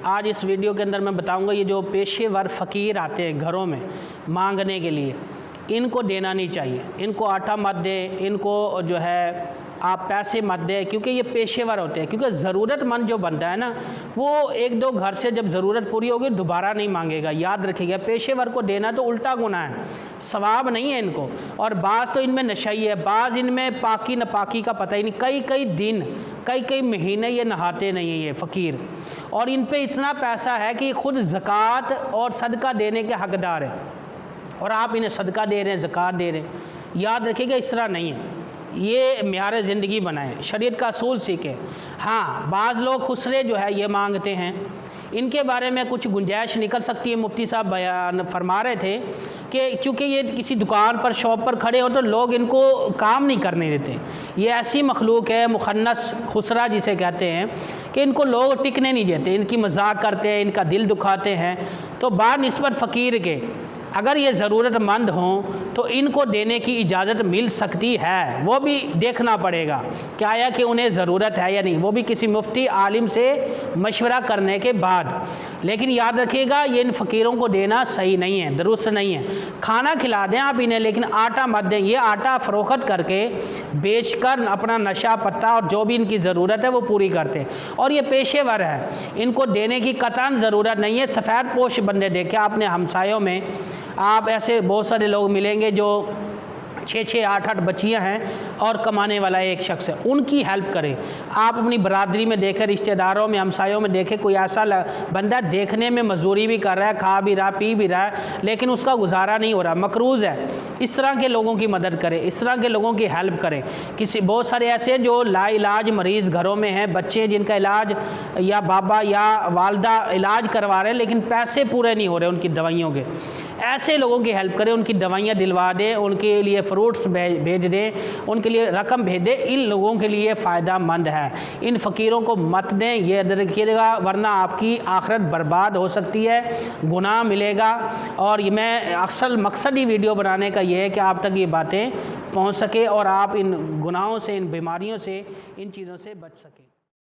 आज इस वीडियो के अंदर मैं बताऊंगा ये जो पेशेवर फ़कीर आते हैं घरों में मांगने के लिए, इनको देना नहीं चाहिए। इनको आटा मत दें, इनको जो है आप पैसे मत दें, क्योंकि ये पेशेवर होते हैं। क्योंकि ज़रूरतमंद जो बनता है ना, वो एक दो घर से जब ज़रूरत पूरी होगी दोबारा नहीं मांगेगा। याद रखिएगा, पेशेवर को देना तो उल्टा गुनाह है, सवाब नहीं है इनको। और बाज़ तो इनमें नशाई है, बाज़ इनमें पाकी नापाकी का पता ही नहीं। कई कई दिन, कई कई महीने ये नहाते नहीं हैं ये फ़कीर, और इन पे इतना पैसा है कि खुद ज़कात और सदका देने के हकदार हैं, और आप इन्हें सदका दे रहे हैं, ज़कात दे रहे हैं। याद रखिएगा, इस तरह नहीं है। ये म्यार ज़िंदगी बनाएं, शरीयत का असूल सीखें। हाँ, बाज़ लोग खुसरे जो है ये मांगते हैं, इनके बारे में कुछ गुंजाइश निकल सकती है। मुफ्ती साहब बयान फरमा रहे थे कि चूँकि ये किसी दुकान पर, शॉप पर खड़े हो तो लोग इनको काम नहीं करने देते। ये ऐसी मखलूक है, मुखन्नस खुसरा जिसे कहते हैं, कि इनको लोग टिकने नहीं देते, इनकी मजाक करते हैं, इनका दिल दुखाते हैं। तो बानिस्बत फ़कीर के अगर ये ज़रूरतमंद हों तो इनको देने की इजाज़त मिल सकती है। वो भी देखना पड़ेगा क्या आया कि उन्हें ज़रूरत है या नहीं, वो भी किसी मुफ्ती आलिम से मशवरा करने के बाद। लेकिन याद रखिएगा, ये इन फ़कीरों को देना सही नहीं है, दुरुस्त नहीं है। खाना खिला दें आप इन्हें, लेकिन आटा मत दें। ये आटा फ़रोख्त करके बेचकर अपना नशा पत्ता और जो भी इनकी ज़रूरत है वो पूरी करते हैं। और ये पेशेवर है, इनको देने की कतई ज़रूरत नहीं है। सफ़ेद पोश बंदे देखे आपने हमसायों में, आप ऐसे बहुत सारे लोग मिलेंगे जो 6-6, 8-8 बच्चियाँ हैं और कमाने वाला एक शख्स है। उनकी हेल्प करें। आप अपनी बरादरी में देखें, रिश्तेदारों में, हमसायों में देखें, कोई ऐसा बंदा देखने में मजदूरी भी कर रहा है, खा भी रहा, पी भी रहा है, लेकिन उसका गुजारा नहीं हो रहा, मकरूज़ है। इस तरह के लोगों की मदद करें, इस तरह के लोगों की हेल्प करें। बहुत सारे ऐसे जो लाइलाज मरीज़ घरों में हैं, बच्चे जिनका इलाज या बाबा या वालदा इलाज करवा रहे हैं लेकिन पैसे पूरे नहीं हो रहे उनकी दवाइयों के, ऐसे लोगों की हेल्प करें, उनकी दवाइयाँ दिलवा दें, उनके लिए फ्रूट्स भेज दें, उनके लिए रकम भेज दें। इन लोगों के लिए फ़ायदा मंद है। इन फ़कीरों को मत दें, ये याद रखिएगा, वरना आपकी आखिरत बर्बाद हो सकती है, गुनाह मिलेगा। और ये मैं अक्सर मकसद ही वीडियो बनाने का ये है कि आप तक ये बातें पहुँच सके और आप इन गुनाहों से, इन बीमारियों से, इन चीज़ों से बच सकें।